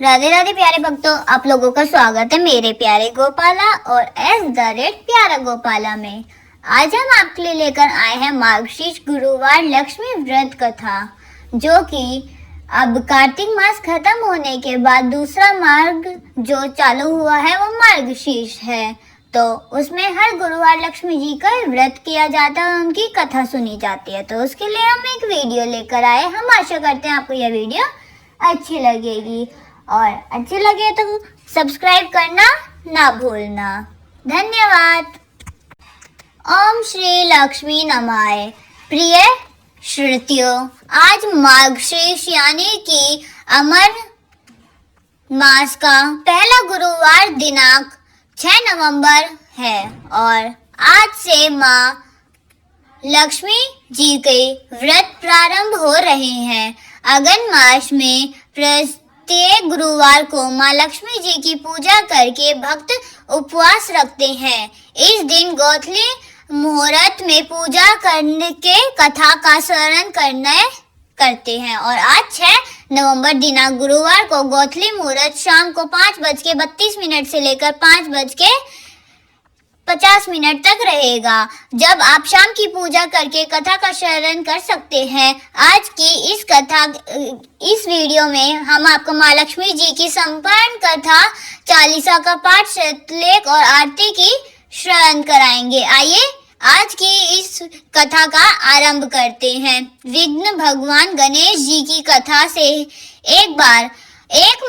राधे राधे प्यारे भक्तों, आप लोगों का स्वागत है मेरे प्यारे गोपाला और एस द रेड प्यारा गोपाला में। आज हम आपके लिए लेकर आए हैं मार्गशीर्ष गुरुवार लक्ष्मी व्रत कथा, जो कि अब कार्तिक मास खत्म होने के बाद दूसरा मार्ग जो चालू हुआ है वो मार्गशीर्ष है। तो उसमें हर गुरुवार लक्ष्मी जी का व्रत किया जाता है और उनकी कथा सुनी जाती है। तो उसके लिए हम एक वीडियो लेकर आए। हम आशा करते हैं आपको यह वीडियो अच्छी लगेगी और अच्छे लगे तो सब्सक्राइब करना ना भूलना। धन्यवाद। ओम श्री लक्ष्मी नमाय। प्रिय श्रुतियों, आज मार्गशीर्ष यानी कि अमर मास का पहला गुरुवार दिनांक 6 नवंबर है और आज से माँ लक्ष्मी जी के व्रत प्रारंभ हो रहे हैं। अगन मास में प्रत्येक गुरुवार को माँ लक्ष्मी जी की पूजा करके भक्त उपवास रखते हैं। इस दिन गौथली मुहूर्त में पूजा करने के कथा का स्मरण करते हैं और आज 6 नवंबर दिनांक गुरुवार को गौथली मुहूर्त शाम को 5:32 से लेकर 5:50 तक रहेगा, जब आप शाम की पूजा करके कथा का श्रवण कर सकते हैं। आज की इस वीडियो में हम आपको माँ लक्ष्मी जी की संपूर्ण कथा, चालीसा का पाठ, शतलेख और आरती की श्रवण कराएंगे। आइए आज की इस कथा का आरंभ करते हैं। विघ्न भगवान गणेश जी की कथा से एक बार एक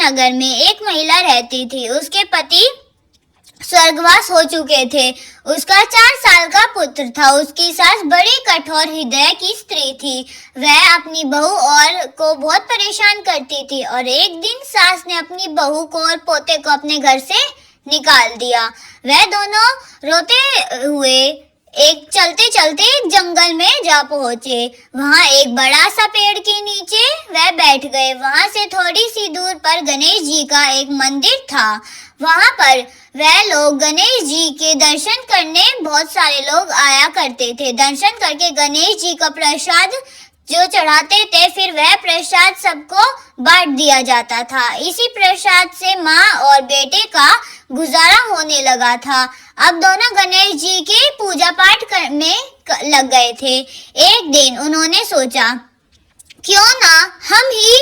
नगर में एक महिला रहती थी। उसके पति स्वर्गवास हो चुके थे। उसका 4 साल का पुत्र था। उसकी सास बड़ी कठोर हृदय की स्त्री थी। वह अपनी बहू और को बहुत परेशान करती थी और एक दिन सास ने अपनी बहू को और पोते को अपने घर से निकाल दिया। वह दोनों रोते हुए चलते चलते एक जंगल में जा पहुंचे। वहां एक बड़ा सा पेड़ के नीचे वह बैठ गए। वहां से थोड़ी सी दूर पर गणेश जी का एक मंदिर था। वहां पर वह लोग गणेश जी के दर्शन करने बहुत सारे लोग आया करते थे। दर्शन करके गणेश जी का प्रसाद जो चढ़ाते थे, फिर वह प्रसाद सबको बांट दिया जाता था। इसी प्रसाद से माँ और बेटे का गुजारा होने लगा था। अब दोनों गणेश जी के पूजा पाठ में लग गए थे। एक दिन उन्होंने सोचा, क्यों ना हम ही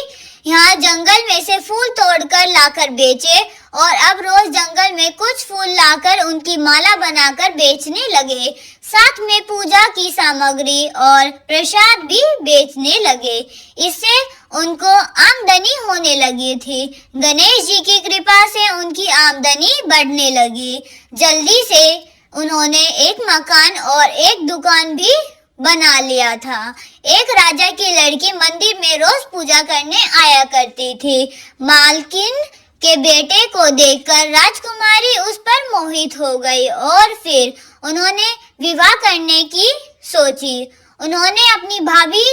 यहाँ जंगल में से फूल तोड़कर लाकर बेचे, और अब रोज जंगल में कुछ फूल लाकर उनकी माला बनाकर बेचने लगे। साथ में पूजा की सामग्री और प्रसाद भी बेचने लगे। इससे उनको आमदनी होने लगी थी। गणेश जी की कृपा से उनकी आमदनी बढ़ने लगी। जल्दी से उन्होंने एक मकान और एक दुकान भी बना लिया था। एक राजा की लड़की मंदिर में रोज पूजा करने आया करती थी। मालकिन के बेटे को देखकर राजकुमारी उस पर मोहित हो गई और फिर उन्होंने विवाह करने की सोची। उन्होंने अपनी भाभी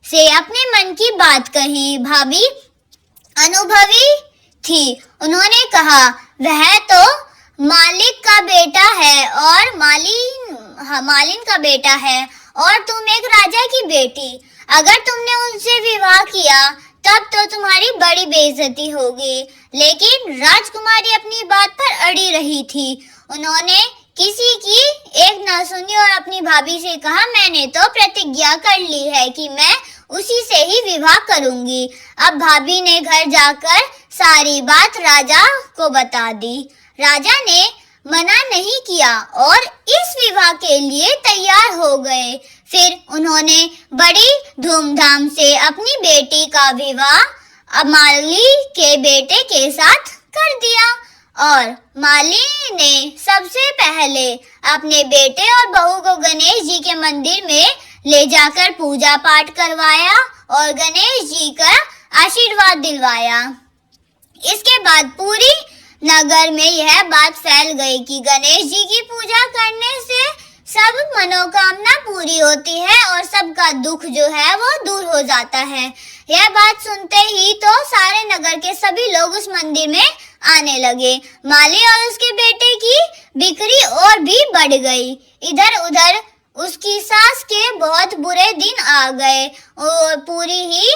से अपने मन की बात कही। भाभी अनुभवी थी। उन्होंने कहा, वह तो मालिक का बेटा है और मालिन का बेटा है और तुम एक राजा की बेटी। अगर तुमने उनसे विवाह किया तब तो तुम्हारी बड़ी बेइज्जती होगी। लेकिन राजकुमारी अपनी बात पर अड़ी रही थी। उन्होंने किसी की एक न सुनी और अपनी भाभी से कहा, मैंने तो प्रतिज्ञा कर ली है कि मैं उसी से ही विवाह करूंगी। अब भाभी ने घर जाकर सारी बात राजा को बता दी। राजा ने मना नहीं किया और इस विवाह के लिए तैयार हो गए। फिर उन्होंने बड़ी धूमधाम से अपनी बेटी का विवाह माली के बेटे के साथ कर दिया और माली ने सबसे पहले अपने बेटे और बहू को गणेश जी के मंदिर में ले जाकर पूजा पाठ करवाया और गणेश जी का आशीर्वाद दिलवाया। इसके बाद पूरी नगर में यह बात फैल गई कि गणेश जी की पूजा करने से सब मनोकामना पूरी होती है और सबका दुख जो है वो दूर हो जाता है। यह बात सुनते ही तो सारे नगर के सभी लोग उस मंदिर में आने लगे। माली और उसके बेटे की बिक्री और भी बढ़ गई। इधर उधर उसकी सास के बहुत बुरे दिन आ गए और पूरी ही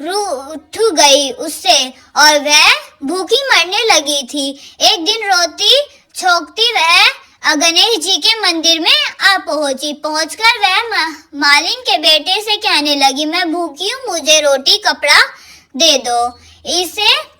उठ गई उससे और वह भूखी मरने लगी थी। एक दिन रोती छोकती वह गणेश जी के मंदिर में आ पहुंची। पहुंचकर वह मालिन के बेटे से कहने लगी, मैं भूखी हूँ, मुझे रोटी कपड़ा दे दो, इसे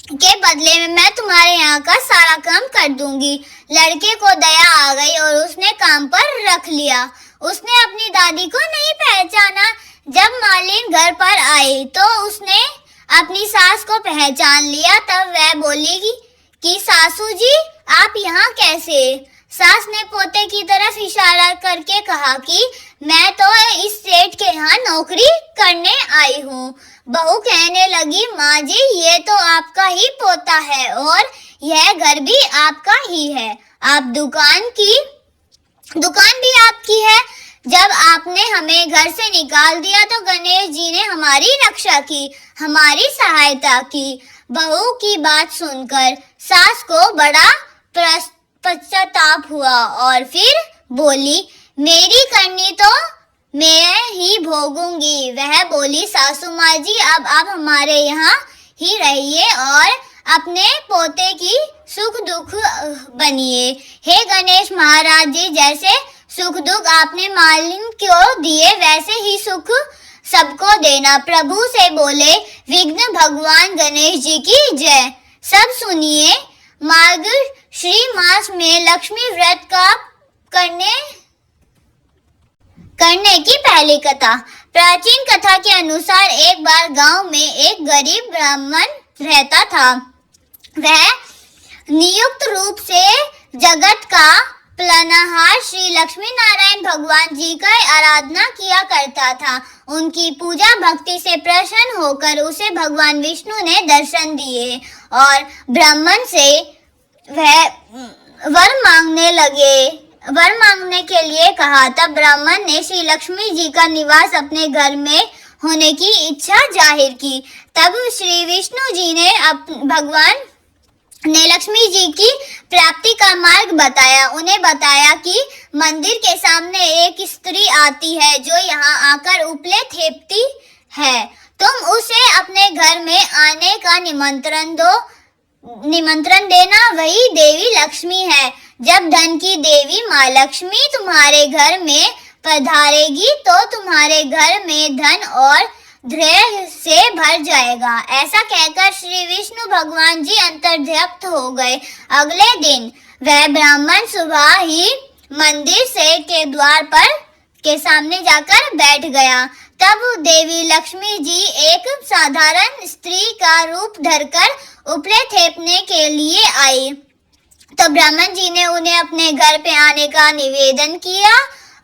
के बदले में मैं तुम्हारे यहाँ का सारा काम कर दूंगी। लड़के को दया आ गई और उसने काम पर रख लिया। उसने अपनी दादी को नहीं पहचाना। जब मालिन घर पर आई तो उसने अपनी सास को पहचान लिया। तब वह बोली कि सासू जी, आप यहाँ कैसे? सास ने पोते की तरफ इशारा करके कहा कि मैं तो इस सेठ के यहाँ नौकरी करने आई हूँ। बहू कहने लगी, माँ जी, ये तो आपका ही पोता है और यह घर भी आपका ही है। आप दुकान भी आपकी है। जब आपने हमें घर से निकाल दिया तो गणेश जी ने हमारी रक्षा की, हमारी सहायता की। बहू की बात सुनकर सास को बड़ा पश्चाताप हुआ और फिर बोली, मेरी करनी तो मैं ही भोगूंगी। वह बोली, सासू माँ जी, अब आप हमारे यहाँ ही रहिए और अपने पोते की सुख दुख बनिए। हे गणेश महाराज जी, जैसे सुख दुख आपने मालिन को दिए वैसे ही सुख सबको देना। प्रभु से बोले, विघ्न भगवान गणेश जी की जय। सब सुनिए, मार्गशीर मास में लक्ष्मी व्रत का करने की पहली कथा। प्राचीन कथा के अनुसार एक बार गांव में एक गरीब ब्राह्मण रहता था। वह नियुक्त रूप से जगत का पालनहार श्री लक्ष्मी नारायण भगवान जी का आराधना किया करता था। उनकी पूजा भक्ति से प्रसन्न होकर उसे भगवान विष्णु ने दर्शन दिए और ब्राह्मण से वह वर मांगने के लिए कहा। तब ब्राह्मण ने श्री लक्ष्मी जी का निवास अपने घर में होने की इच्छा जाहिर की। तब श्री विष्णु जी ने भगवान ने लक्ष्मी जी की प्राप्ति का मार्ग बताया। उन्हें बताया कि मंदिर के सामने एक स्त्री आती है जो यहाँ आकर उपले थेपती है। तुम उसे अपने घर में आने का निमंत्रण देना, वही देवी लक्ष्मी है। जब धन की देवी माँ लक्ष्मी तुम्हारे घर में पधारेगी तो तुम्हारे घर में धन और धैर्य से भर जाएगा। ऐसा कहकर श्री विष्णु भगवान जी अंतर्ध्याप्त हो गए। अगले दिन वह ब्राह्मण सुबह ही मंदिर से के द्वार पर के सामने जाकर बैठ गया। तब देवी लक्ष्मी जी एक साधारण स्त्री का रूप धरकर उपले थेपने के लिए आई। तो ब्राह्मण जी ने उन्हें अपने घर पे आने का निवेदन किया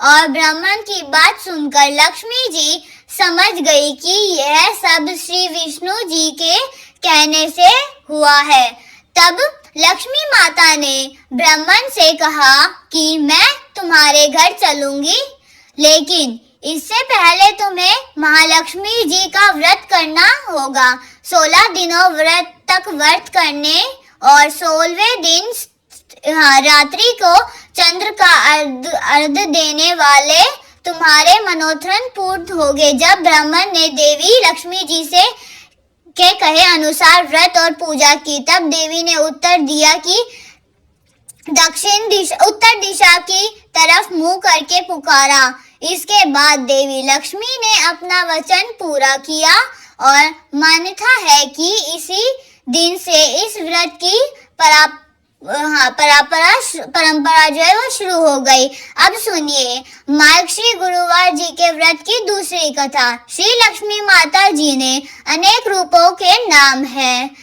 और ब्राह्मण की बात सुनकर लक्ष्मी जी समझ गई कि यह सब श्री विष्णु जी के कहने से हुआ है। तब लक्ष्मी माता ने ब्राह्मण से कहा कि मैं तुम्हारे घर चलूंगी, लेकिन इससे पहले तुम्हें महालक्ष्मी जी का व्रत करना होगा। 16 दिनों तक व्रत करने और 16वें दिन रात्रि को चंद्र का अर्घ देने वाले तुम्हारे मनोरथ पूर्ण होंगे। जब ब्राह्मण ने देवी लक्ष्मी जी से के कहे अनुसार व्रत और पूजा की, तब देवी ने उत्तर दिया कि उत्तर दिशा की तरफ मुंह करके पुकारा। इसके बाद देवी लक्ष्मी ने अपना वचन पूरा किया और मान्यता है कि इसी दिन से इस व्रत की परंपरा जो है वो शुरू हो गई। अब सुनिए मार्गशीर गुरुवार जी के व्रत की दूसरी कथा। श्री लक्ष्मी माता जी ने अनेक रूपों के नाम हैं।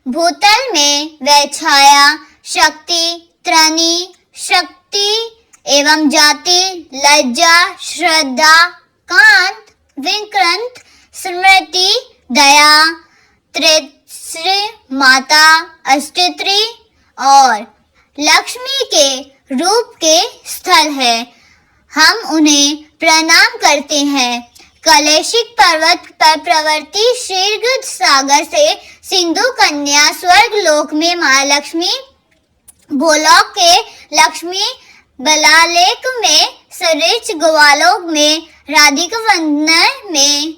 भूतल में वह छाया, शक्ति, त्रनी, शक्ति एवं जाति, लज्जा, श्रद्धा, कांत, विक्रांत, स्मृति, दया, त्रिश्री माता, अष्टत्री और लक्ष्मी के रूप के स्थल है। हम उन्हें प्रणाम करते हैं। कलशिक पर्वत पर प्रवर्ती क्षीर सागर से सिंधु कन्या, स्वर्ग लोक में महालक्ष्मी, भूलोक के लक्ष्मी, बलालेक में सरिच, गोवालोक में राधिका, वंदना में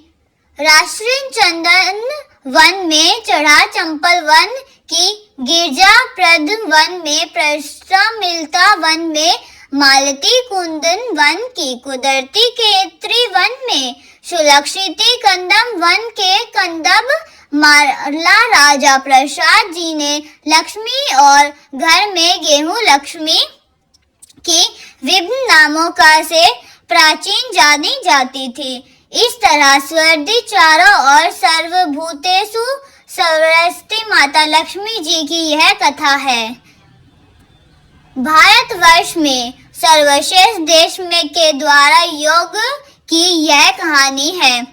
राष्ट्रीय चंदन वन में चढ़ा चंपल वन की गिरजा प्रद वन में प्रस्तामिलता वन में मालती कुंदन वन की कुदरती केतरी वन में सुलक्षिती कंदम वन के कंदब माला राजा प्रसाद जी ने लक्ष्मी और घर में गेहूं लक्ष्मी की विभिन्न नामों का से प्राचीन जानी जाती थी। इस तरह स्वर्दी चारों और सर्वभूतेषु सर्वस्ति माता लक्ष्मी जी की यह कथा है। भारतवर्ष में सर्वश्रेष्ठ देश में के द्वारा योग की यह कहानी है।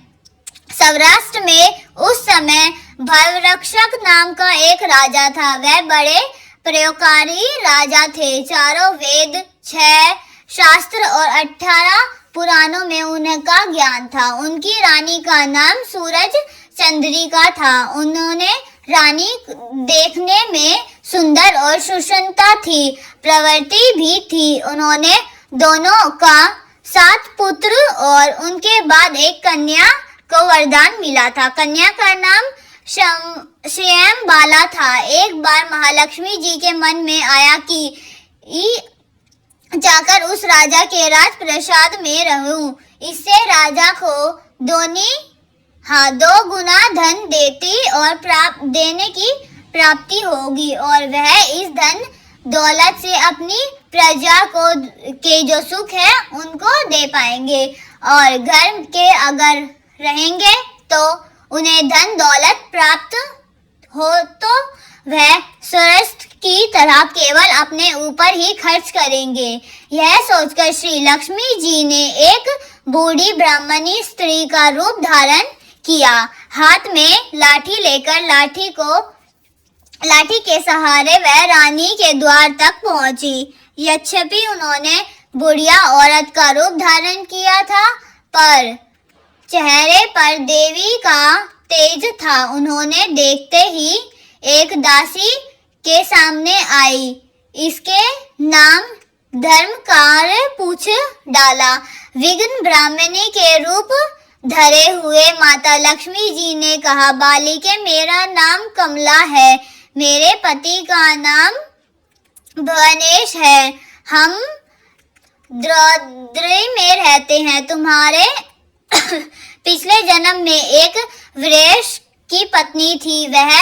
सौराष्ट्र में उस समय भवरक्षक नाम का एक राजा था। वह बड़े प्रयोगकारी राजा थे। चारों वेद, 6 शास्त्र और 18 पुराणों में उनका ज्ञान था। उनकी रानी का नाम सूरज चंद्रिका था। उन्होंने रानी देखने में सुंदर और सुषमता थी, प्रवृत्ति भी थी। उन्होंने दोनों का 7 पुत्र और उनके बाद एक कन्या को वरदान मिला था। कन्या का नाम श्याम बाला था। एक बार महालक्ष्मी जी के मन में आया कि जाकर उस राजा के राजप्रसाद में रहूं। इससे राजा को 2 गुना धन देने की प्राप्ति होगी और वह इस धन दौलत से अपनी प्रजा को के जो सुख है उनको दे पाएंगे और घर के अगर रहेंगे तो उन्हें धन दौलत प्राप्त हो तो वह स्वस्थ की तरह केवल अपने ऊपर ही खर्च करेंगे। यह सोचकर श्री लक्ष्मी जी ने एक बूढ़ी ब्राह्मणी स्त्री का रूप धारण किया। हाथ में लाठी लेकर लाठी के सहारे वह रानी के द्वार तक पहुंची। यद्यपि उन्होंने बुढ़िया औरत का रूप धारण किया था, पर चेहरे पर देवी का तेज था। उन्होंने देखते ही एक दासी के सामने आई। इसके नाम धर्मकार पूछ डाला। विघ्न ब्राह्मणी के रूप धरे हुए माता लक्ष्मी जी ने कहा, बालिके मेरा नाम कमला है, मेरे पति का नाम भुवनेश है, हम द्रौपदी में रहते हैं। तुम्हारे पिछले जन्म में एक वृष की पत्नी थी। वह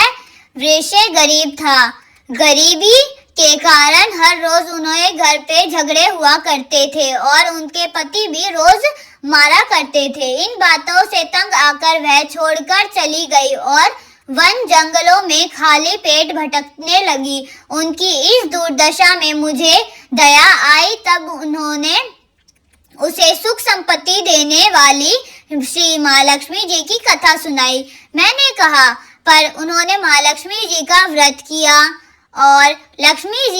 वृष गरीब था। गरीबी के कारण हर रोज उन्हें घर पे झगड़े हुआ करते थे और उनके पति भी रोज मारा करते थे। इन बातों से तंग आकर वह छोड़कर चली गई और वन जंगलों में खाली पेट भटकने लगी। उनकी इस दुर्दशा में मुझे दया आई। तब उन्होंने उसे सुख संपत्ति देने वाली श्री महालक्ष्मी जी की कथा सुनाई। मैंने कहा, पर उन्होंने महालक्ष्मी जी का व्रत किया और लक्ष्मी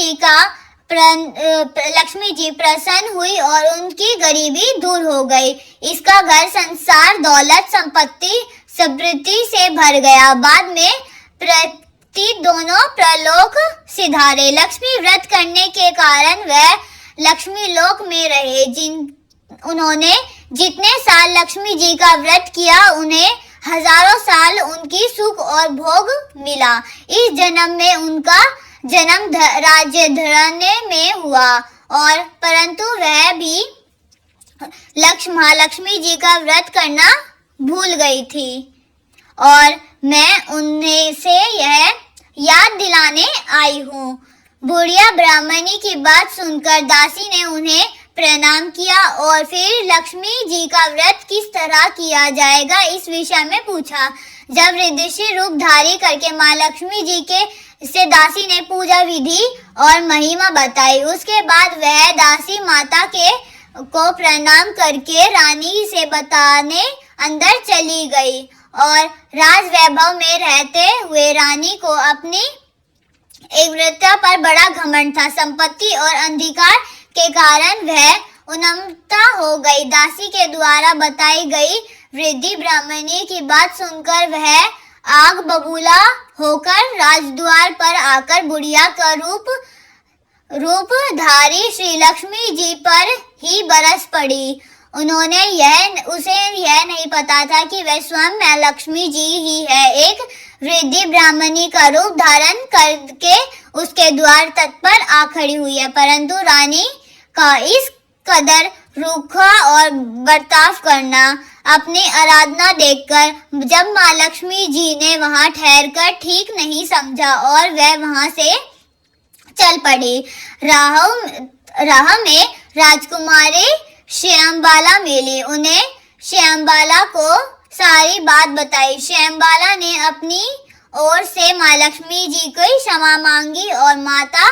जी प्रसन्न हुई और उनकी गरीबी दूर हो गई। इसका घर संसार दौलत संपत्ति समृद्धि से भर गया। बाद में प्रति दोनों प्रलोक सिधारे। लक्ष्मी व्रत करने के कारण वह लक्ष्मी लोक में रहे। उन्होंने जितने साल लक्ष्मी जी का व्रत किया उन्हें हजारों साल उनकी सुख और भोग मिला। इस जन्म में उनका जन्म राज्य धराने में हुआ और परंतु वह भी महालक्ष्मी जी का व्रत करना भूल गई थी और मैं उन्हें से यह याद दिलाने आई हूँ। बुढ़िया ब्राह्मणी की बात सुनकर दासी ने उन्हें प्रणाम किया और फिर लक्ष्मी जी का व्रत किस तरह किया जाएगा इस विषय में पूछा। जब ऋषि रूप धारी करके माँ लक्ष्मी जी के से दासी ने पूजा विधि और महिमा बताई। उसके बाद वह दासी माता को प्रणाम करके रानी से बताने अंदर चली गई और राज वैभव में रहते हुए रानी को अपनी एकव्रता पर बड़ा घमंड था। संपत्ति और अंधकार के कारण वह उन्मत्ता हो गई। दासी के द्वारा बताई गई वृद्धि ब्राह्मणी की बात सुनकर वह आग बबूला होकर राजद्वार पर आकर बुढ़िया का रूप धारी श्री लक्ष्मी जी पर ही बरस पड़ी उसे यह नहीं पता था कि वह स्वयं माँ लक्ष्मी जी ही है। एक वृद्धि ब्राह्मणी का रूप धारण करके उसके द्वार तक पर आ खड़ी हुई है, परंतु रानी का इस कदर रूखा और बर्ताव करना अपनी आराधना देखकर जब माँ लक्ष्मी जी ने वहां ठहरकर ठीक नहीं समझा और वह वहां से चल पड़ी। राह में राजकुमारी श्यामबाला मिली। उन्हें श्यामबाला को सारी बात बताई। श्यामबाला ने अपनी ओर से माँ लक्ष्मी जी को क्षमा मांगी और माता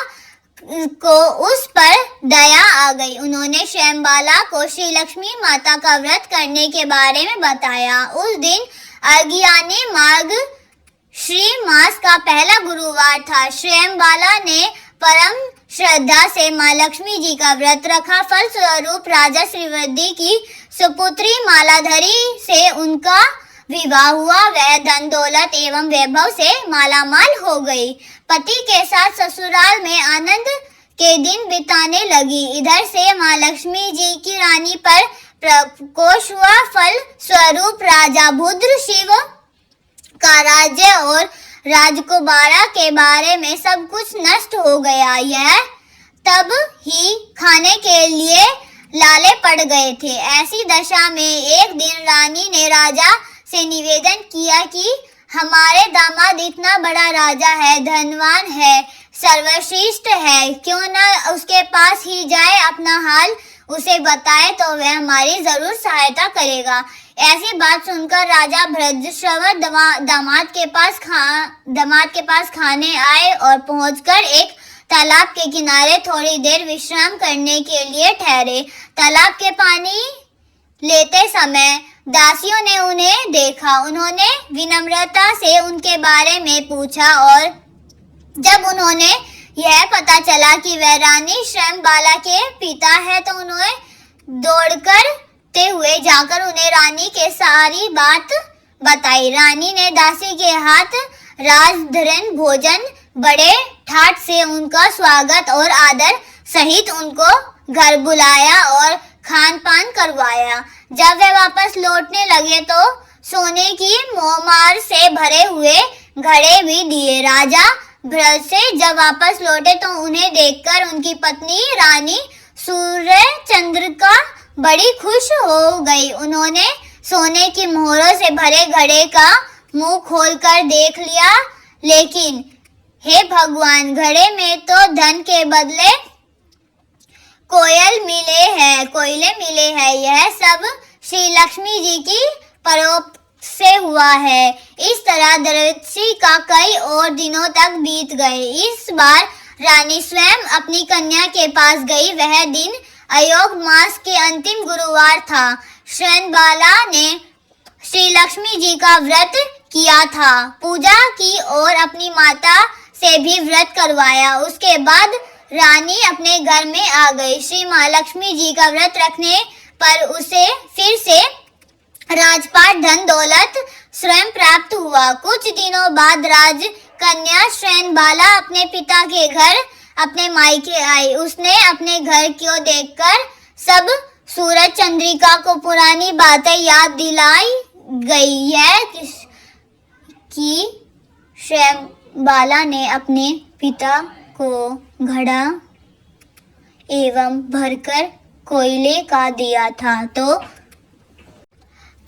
को उस पर दया आ गई। उन्होंने श्यामबाला को श्री लक्ष्मी माता का व्रत करने के बारे में बताया। उस दिन अज्ञानी मार्ग श्री मास का पहला गुरुवार था। श्यामबाला ने परम श्रद्धा से माँ लक्ष्मी जी का व्रत रखा। फल स्वरूप राजा श्रीवृद्धि की सुपुत्री मालाधरी से उनका विवाह हुआ। वह धन दौलत एवं वैभव से मालामाल हो गई। पति के साथ ससुराल में आनंद के दिन बिताने लगी। इधर से माँ लक्ष्मी जी की रानी पर प्रकोष हुआ। फल स्वरूप राजा भुद्र शिव का राज्य और राजकुमारा के बारे में सब कुछ नष्ट हो गया। यह तब ही खाने के लिए लाले पड़ गए थे। ऐसी दशा में एक दिन रानी ने राजा से निवेदन किया कि हमारे दामाद इतना बड़ा राजा है, धनवान है, सर्वश्रेष्ठ है, क्यों न उसके पास ही जाए, अपना हाल उसे बताए तो वह हमारी जरूर सहायता करेगा। ऐसी बात सुनकर राजा भद्रश्रव दामाद के पास खाने आए और पहुंचकर एक तालाब के किनारे थोड़ी देर विश्राम करने के लिए ठहरे। तालाब के पानी लेते समय दासियों ने उन्हें देखा। उन्होंने विनम्रता से उनके बारे में पूछा और जब उन्होंने यह पता चला कि वह रानी श्यामबाला के पिता है तो उन्हें दौड़ते हुए जाकर उन्हें रानी के सारी बात बताई। रानी ने दासी के हाथ राजधरण भोजन बड़े ठाट से उनका स्वागत और आदर सहित उनको घर बुलाया और खान पान करवाया। जब वे वापस लौटने लगे तो सोने की मोमार से भरे हुए घड़े भी दिए। राजा भ्रज से जब वापस लौटे तो उन्हें देखकर उनकी पत्नी रानी सूर्य चंद्रिका बड़ी खुश हो गई। उन्होंने सोने की मोहरों से भरे घड़े का मुंह खोलकर देख लिया, लेकिन हे भगवान, घड़े में तो धन के बदले कोयले मिले हैं। यह सब श्री लक्ष्मी जी की परोप से हुआ है। इस तरह दृष्टि का कई और दिनों तक बीत गए। इस बार रानी स्वयं अपनी कन्या के पास गई। वह दिन अयोग मास के अंतिम गुरुवार था। श्यामबाला ने श्री लक्ष्मी जी का व्रत किया था, पूजा की और अपनी माता से भी व्रत करवाया। उसके बाद रानी अपने घर में आ गई। श्री माँ लक्ष्मी जी का व्रत रखने पर उसे फिर से राजपाट धन दौलत स्वयं प्राप्त हुआ। कुछ दिनों बाद राजकन्या श्यामबाला अपने पिता के घर अपने मायके आई। उसने अपने घर को देखकर सब सूरज चंद्रिका को पुरानी बातें याद दिलाई गई है कि श्यामबाला ने अपने पिता को घड़ा एवं भरकर कोयले का दिया था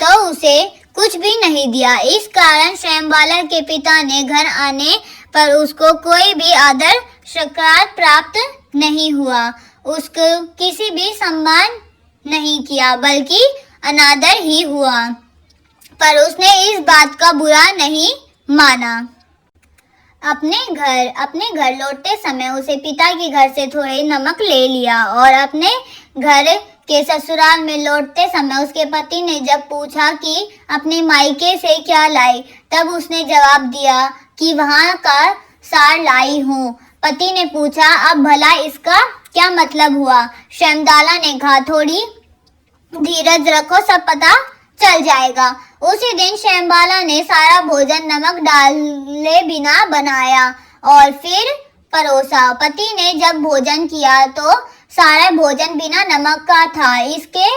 तो उसे कुछ भी नहीं दिया। इस कारण श्यामबाला के पिता ने घर आने पर उसको कोई भी आदर सत्कार प्राप्त नहीं हुआ। उसको किसी भी सम्मान नहीं किया, बल्कि अनादर ही हुआ। पर उसने इस बात का बुरा नहीं माना। अपने घर लौटते समय उसे पिता के घर से थोड़े नमक ले लिया और अपने घर के ससुराल में लौटते समय उसके पति ने जब पूछा कि अपने मायके से क्या लाई, तब उसने जवाब दिया कि वहाँ का सार लाई हूँ। पति ने पूछा, अब भला इसका क्या मतलब हुआ? श्यामबाला ने कहा, थोड़ी धीरज रखो, सब पता चल जाएगा। उसी दिन श्यामबाला ने सारा भोजन नमक डाले बिना बनाया और फिर परोसा। पति ने जब भोजन किया तो सारा भोजन बिना नमक का था। इसके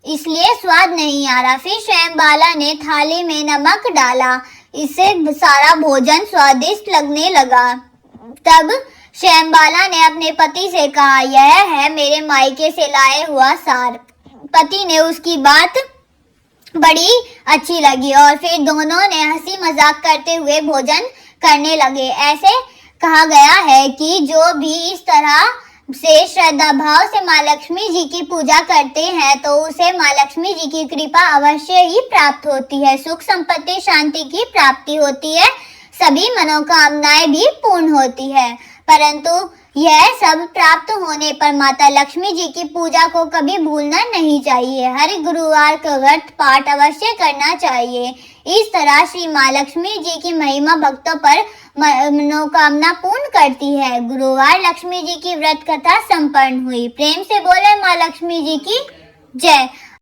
इसलिए स्वाद नहीं आ रहा। फिर स्वयं बाला ने थाली में नमक डाला, इससे सारा भोजन स्वादिष्ट लगने लगा। तब स्वयं बाला ने अपने पति से कहा, यह है मेरे मायके से लाए हुआ सार। पति ने उसकी बात बड़ी अच्छी लगी और फिर दोनों ने हंसी मजाक करते हुए भोजन करने लगे। ऐसे कहा गया है कि जो भी इस तरह से श्रद्धा भाव से माँ लक्ष्मी जी की पूजा करते हैं तो उसे माँ लक्ष्मी जी की कृपा अवश्य ही प्राप्त होती है, सुख संपत्ति शांति की प्राप्ति होती है, सभी मनोकामनाएं भी पूर्ण होती है। परंतु यह सब प्राप्त होने पर माता लक्ष्मी जी की पूजा को कभी भूलना नहीं चाहिए। हर गुरुवार का व्रत पाठ अवश्य करना चाहिए। इस तरह श्री माँ लक्ष्मी जी की महिमा भक्तों पर मनोकामना पूर्ण करती है। गुरुवार लक्ष्मी जी की व्रत कथा संपन्न हुई। प्रेम से बोले माँ लक्ष्मी जी की जय।